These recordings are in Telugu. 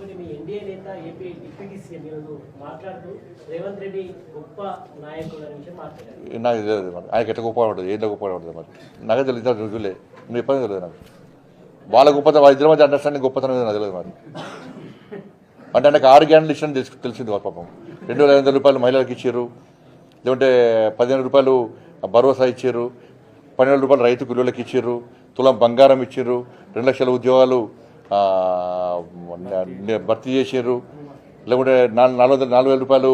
ఇంకొకటి మీ ఎన్డీఏ నేత ఏపీ డిప్యూటీ సీఎం ఈరోజు మాట్లాడుతూ రేవంత్ రెడ్డి గొప్ప నాయకుడు అనే విషయం మాట్లాడారు. నాకు తెలియదు మరి ఆయనకి ఎట్లా గొప్ప ఉంటుంది, ఏంటో గొప్ప ఉంటుంది మరి నాకే తెలియదు. రుజువులే మీరు ఎప్పుడు తెలియదు నాకు. వాళ్ళ గొప్పతనం వాళ్ళ ఇద్దరి మధ్య అండర్స్టాండింగ్ గొప్పతనం నాకు తెలియదు మరి. అంటే ఆయనకు 6 గ్యారెంటీలు ఇష్టం తెలిసింది వాళ్ళ పాపం. 2,500 రూపాయలు మహిళలకు ఇచ్చారు, లేదంటే 15 రూపాయలు భరోసా ఇచ్చారు, 12 రూపాయలు రైతు కూలీలకు ఇచ్చారు, తులం బంగారం ఇచ్చారు, 2 లక్షల ఉద్యోగాలు భర్తీ చేసారు, లేకుంటే 4,000 రూపాయలు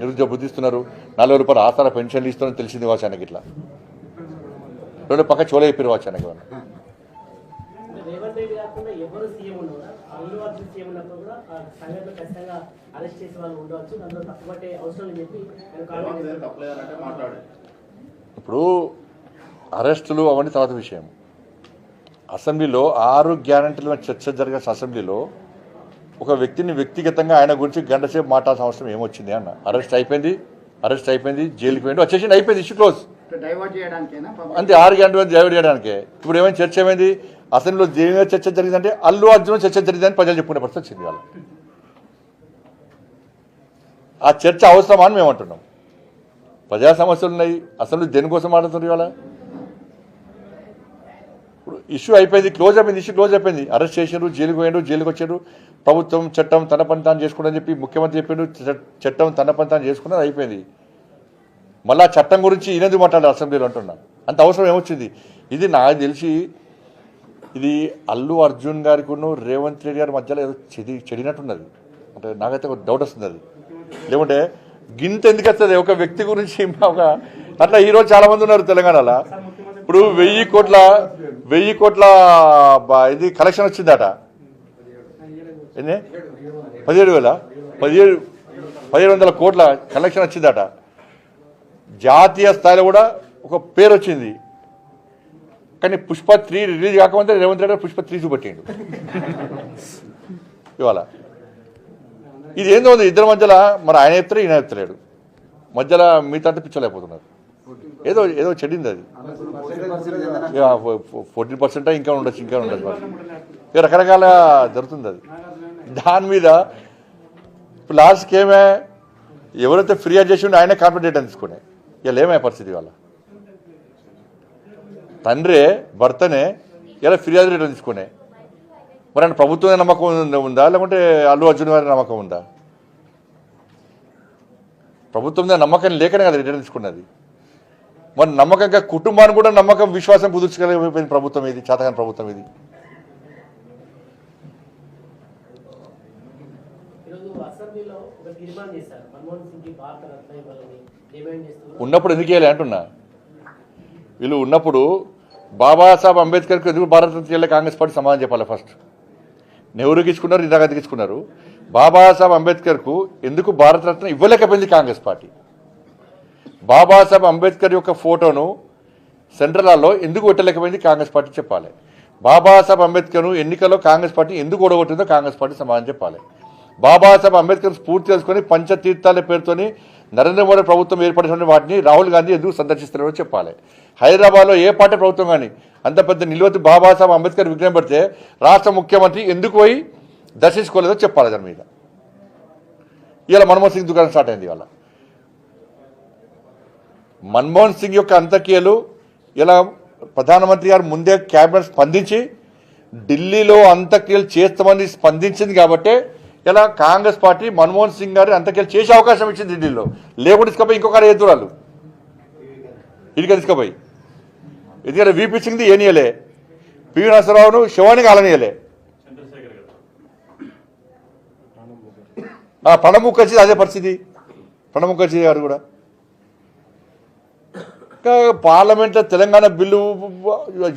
నిరుద్యోగ బుద్ధిస్తున్నారు, 40 రూపాయలు ఆసార పెన్షన్లు ఇస్తున్నారని తెలిసింది కావచ్చు ఆయనకి. ఇట్లా 2 పక్క చోళ చెప్పారు కావచ్చు ఆయనకి. రేవంత్ రెడ్డి కాకుండా ఎవరు సీఎం ఉన్నారా అల్లు అర్జున్ సీఎం ఉన్నప్పుడు కూడా ఆ సంఘటన ఖచ్చితంగా అరెస్ట్ చేసే వాళ్ళు ఉండవచ్చు, అందులో తప్పుపట్టే అవసరం అని చెప్పి ఇప్పుడు అరెస్టులు అవన్నీ తర్వాత విషయం. అసెంబ్లీలో 6 గ్యారెంటీల చర్చ జరిగిన అసెంబ్లీలో ఒక వ్యక్తిని వ్యక్తిగతంగా ఆయన గురించి గంట సేపు మాట్లాడాల్సిన అవసరం ఏమొచ్చింది అన్న. అరెస్ట్ అయిపోయింది, జైలుకి పోయింది, వచ్చేసి అయిపోయింది, ఇష్యూ క్లోజ్. అంతే, 6 గ్యారెంటీ డైవర్ట్ చేయడానికే. ఇప్పుడు ఏమైనా చర్చ ఏమైంది అసెంబ్లీలో దేని చర్చ జరిగిందంటే అల్లు అర్జున్ చర్చ జరిగిందని ప్రజలు చెప్పుకునే పరిస్థితి వచ్చింది. వాళ్ళ ఆ చర్చ అవసరమా అని మేము అంటున్నాం. ప్రజా సమస్యలు ఉన్నాయి, అసెంబ్లీ దేనికోసం మాట్లాడుతున్నారు ఇవాళ. ఇప్పుడు ఇష్యూ అయిపోయింది, ఇష్యూ క్లోజ్ అయిపోయింది. అరెస్ట్ చేశారు, జైలుకి పోయారు, జైలుకి వచ్చారు. ప్రభుత్వం చట్టం తన పని తాను చేసుకుని చెప్పి ముఖ్యమంత్రి చెప్పాడు, చట్టం తన పని తాను చేసుకున్నది అయిపోయింది. మళ్ళా చట్టం గురించి ఈయనది మాట్లాడారు అసెంబ్లీలో అంటున్నా. అంత అవసరం ఏమొచ్చింది? ఇది నాకు తెలిసి ఇది అల్లు అర్జున్ గారికి రేవంత్ రెడ్డి గారి మధ్యలో ఏదో చెడినట్టున్నది. అంటే నాకైతే ఒక డౌట్ వస్తుంది అది. లేకుంటే గింత ఎందుకు వస్తుంది ఒక వ్యక్తి గురించి? అట్లా ఈరోజు చాలా మంది ఉన్నారు తెలంగాణలో. ఇప్పుడు 1000 కోట్ల ఇది కలెక్షన్ వచ్చిందట. ఎన్ని 17,000 కోట్ల కలెక్షన్ వచ్చిందట. జాతీయ స్థాయిలో కూడా ఒక పేరు వచ్చింది. కానీ పుష్ప 3 రిలీజ్ కాకముందే రేవంత్ రెడ్డి పుష్ప 3 చూపెట్టిండు ఇవాళ. ఇది ఏందో ఉంది ఇద్దరి మధ్యలో. మరి ఆయన చెప్తారు, ఈయన చెప్తలేడు. మధ్యలో మిగతా పిచ్చలేకపోతున్నారు. ఏదో చెడింది అది. 14% ఇంకా ఉండొచ్చు మరి రకరకాల జరుగుతుంది అది. దాని మీద ఇప్పుడు లాస్ట్కి ఏమే ఎవరైతే ఫిర్యాదు చేసి ఉండే ఆయన కాన్ఫిడెంట్ తీసుకునే ఇలా ఏమయ్యే పరిస్థితి వాళ్ళ. తండ్రే భర్తనే ఇలా ఫిర్యాదు రిటర్న్ తీసుకునే. మరి ఆయన ప్రభుత్వం నమ్మకం ఉందా, లేకుంటే అల్లు అర్జున్ గారి నమ్మకం ఉందా? ప్రభుత్వం మీద నమ్మకం లేకనే కదా రిటర్న్ తీసుకున్నది. మరి నమ్మకంగా కుటుంబాన్ని కూడా నమ్మకం విశ్వాసం కుదుర్చగలిగిపోయింది ప్రభుత్వం ఇది, చేతకాని ప్రభుత్వం ఇది. ఉన్నప్పుడు ఎందుకు వేయాలి అంటున్నా. వీళ్ళు ఉన్నప్పుడు బాబాసాహెబ్ అంబేద్కర్కి ఎందుకు భారతరత్న చేయాలి కాంగ్రెస్ పార్టీ సమాధానం చెప్పాలి. ఫస్ట్ నెహ్రూకి ఇచ్చుకున్నారు, ఇందిరాగాంధీకి ఇచ్చుకున్నారు. బాబాసాహెబ్ అంబేద్కర్కు ఎందుకు భారతరత్న ఇవ్వలేకపోయింది కాంగ్రెస్ పార్టీ? బాబాసాహెబ్ అంబేద్కర్ యొక్క ఫోటోను సెంట్రల్ హాల్లో ఎందుకు పెట్టలేకపోయింది కాంగ్రెస్ పార్టీ చెప్పాలి. బాబాసాహెబ్ అంబేద్కర్ను ఎన్నికల్లో కాంగ్రెస్ పార్టీ ఎందుకు ఓడగొట్టిందో కాంగ్రెస్ పార్టీ సమాధానం చెప్పాలి. బాబాసాహెబ్ అంబేద్కర్ స్ఫూర్తి చేసుకుని పంచతీర్థాల పేరుతోని నరేంద్ర మోడీ ప్రభుత్వం ఏర్పడిన వాటిని రాహుల్ గాంధీ ఎందుకు సందర్శిస్తున్నారో చెప్పాలి. హైదరాబాద్లో ఏ పార్టీ ప్రభుత్వం కానీ అంత పెద్ద నిలువెత్తు బాబాసాహెబ్ అంబేద్కర్ విగ్రహం పెడితే రాష్ట్ర ముఖ్యమంత్రి ఎందుకు పోయి దర్శించుకోలేదో చెప్పాలి. దాని మీద ఇవాళ మన్మోహన్ సింగ్ దుకాణం స్టార్ట్ అయింది. ఇవాళ మన్మోహన్ సింగ్ యొక్క అంత్యక్రియలు ఇలా ప్రధానమంత్రి గారు ముందే క్యాబినెట్ స్పందించి ఢిల్లీలో అంత్యక్రియలు చేస్తామని స్పందించింది కాబట్టి ఇలా కాంగ్రెస్ పార్టీ మన్మోహన్ సింగ్ గారి అంత్యక్రియలు చేసే అవకాశం ఇచ్చింది ఢిల్లీలో. లేకుండా తీసుకుపోయి ఇంకొకరు ఎదురాలు ఇదిగా తీసుకుపోయి. ఎందుకంటే వీపీ సింగ్ది ఏనియలే, పివి నరసింహరావును శివానికి ఆలనీయలే, ప్రణబ్ ముఖర్జీ అదే పరిస్థితి. ప్రణబ్ ముఖర్జీ గారు కూడా పార్లమెంట్లో తెలంగాణ బిల్లు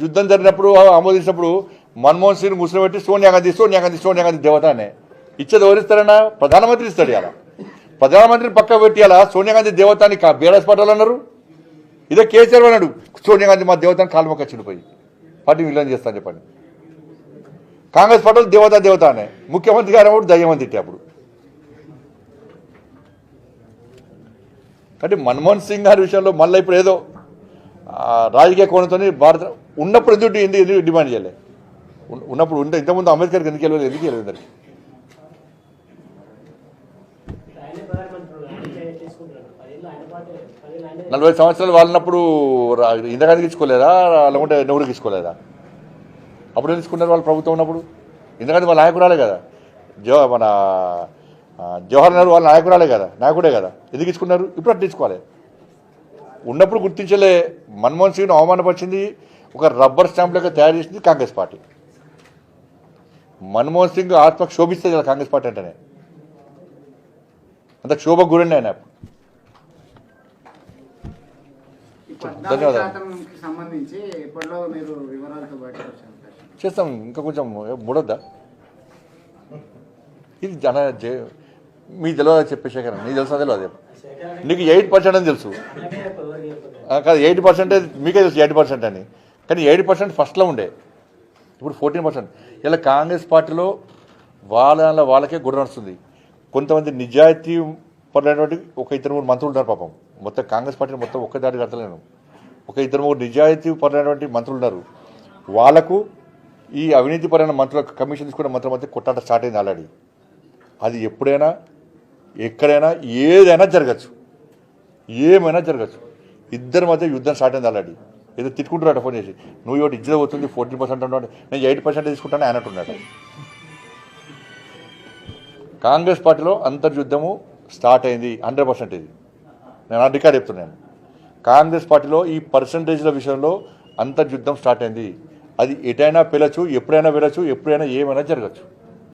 యుద్ధం జరిగినప్పుడు ఆమోదించినప్పుడు మన్మోహన్ సింగ్ ముస్లిం పెట్టి సోనియా గాంధీ దేవత అనే ఇచ్చేది ఎవరిస్తారన్నా? ప్రధానమంత్రి ఇస్తాడు. ఇలా ప్రధానమంత్రిని పక్క పెట్టి అలా సోనియా గాంధీ దేవత అని బీఆర్ఎస్ పార్టీలు అన్నారు. ఇదే కేసీఆర్ అన్నాడు సోనియా గాంధీ మా దేవతని కాలు మొక్క చిడిపోయి పార్టీ విలీనం చేస్తాను చెప్పండి. కాంగ్రెస్ పార్టీలు దేవత అనే ముఖ్యమంత్రి గారు కూడా దయ్యం అని తిట్టే అప్పుడు. కాబట్టి మన్మోహన్ సింగ్ గారి విషయంలో మళ్ళీ ఇప్పుడు ఏదో రాజకీయ కోణంతో భారత ఉన్నప్పుడు ఎందుకు డిమాండ్ చేయలే? ఉన్నప్పుడు ఇంతకుముందు అంబేద్కర్కి ఎందుకు వెళ్ళలేదు? 40 సంవత్సరాలు వాళ్ళనప్పుడు ఇంతగానికి ఇచ్చుకోలేదా లేకుంటే నెహ్రూకి ఇచ్చుకోలేదా? అప్పుడు ఎందుకు తీసుకున్నారు వాళ్ళు ప్రభుత్వం ఉన్నప్పుడు? ఎందుకంటే వాళ్ళ నాయకురాలే కదా, మన జవహర్ నెహ్రూ వాళ్ళ నాయకురాలే కదా, నాయకుడే కదా, ఎందుకు ఇచ్చుకున్నారు? ఇప్పుడు అట్లా తీసుకోవాలి. ఉన్నప్పుడు గుర్తించలే. మన్మోహన్ సింగ్ను అవమానపరిచింది, ఒక రబ్బర్ స్టాంప్ లెక్క తయారు చేసింది కాంగ్రెస్ పార్టీ. మన్మోహన్ సింగ్ ఆత్మకు శోభిస్తే కదా కాంగ్రెస్ పార్టీ అంటేనే, అంత క్షోభకు గురండి ఆయన. ధన్యవాదాలు. సంబంధించి ఎప్పటిలో మీరు వివరాలతో చేస్తాం. ఇంకా కొంచెం మూడొద్దా? ఇది జన మీకు తెలియదు చెప్పేసేకరా, నీకు తెలుసా తెలియదు? నీకు 8% అని తెలుసు కాదు, 8% మీకే తెలుసు 8% అని. కానీ 8% ఫస్ట్లో ఉండే, ఇప్పుడు 14%. ఇలా కాంగ్రెస్ పార్టీలో వాళ్ళకే గుర్ర నడుస్తుంది. కొంతమంది నిజాయితీ పడినటువంటి ఒక 2-3 మంత్రులు ఉన్నారు పాపం. మొత్తం కాంగ్రెస్ పార్టీని మొత్తం ఒక్క దారి కడతలేను. ఒక 2-3 నిజాయితీ పడినటువంటి మంత్రులు ఉన్నారు. వాళ్లకు ఈ అవినీతి పరైన మంత్రులకు కమిషన్ తీసుకున్న మంత్రుల మధ్య కొట్టాట స్టార్ట్ అయింది ఆల్రెడీ. అది ఎప్పుడైనా ఎక్కడైనా ఏదైనా జరగచ్చు, ఏమైనా జరగచ్చు. ఇద్దరి మధ్య యుద్ధం స్టార్ట్ అయింది ఆల్రెడీ. ఏదో తిట్టుకుంటున్నాడు ఫోన్ చేసి, నువ్వు ఒకటి ఇజ్జత పోతుంది 14% అంటున్నాడు, నేను 8% తీసుకుంటాను ఆయన అంటున్నాడు. కాంగ్రెస్ పార్టీలో అంతర్యుద్ధము స్టార్ట్ అయింది 100%. ఇది నేను ఆ రికార్డ్ చెప్తున్నాను. కాంగ్రెస్ పార్టీలో ఈ పర్సంటేజ్ల విషయంలో అంతర్యుద్ధం స్టార్ట్ అయింది. అది ఎటైనా పెళ్ళచ్చు, ఎప్పుడైనా వెళ్ళచ్చు, ఎప్పుడైనా ఏమైనా జరగచ్చు.